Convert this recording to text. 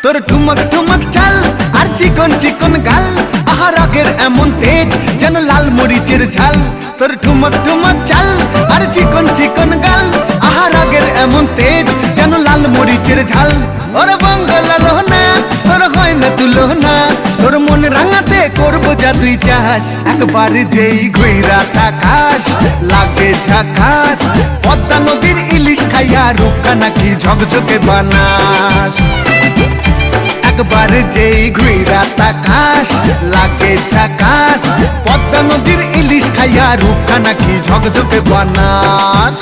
তোর ঠুমক ঠুমক চাল আর চিকন চিকন গাল, আহা রাগের এমন তেজ যেন লাল মরিচের ঝাল। তোর ঠুমক ঠুমক চাল আর চিকন চিকন গাল, আহা রাগের এমন তেজ যেন লাল মরিচের ঝাল। ওরে বাঙ্গালা লোহনা তোর হয় না তুলনা, তোর মন রাঙাতে করবো যা তুই চাস। একবার যেই ঘুইরা তাকাস লাগে ঝাকাস, পদ্মা নদীর ইলিশ খাইয়া রূপকা নাকি ঝকঝকে বানাস। একবার যেই ঘুইরা তাকাস লাগে ঝাকাস, পদ্মা নদীর ইলিশ খাইয়া রূপকা নাকি ঝকঝকে বানাস।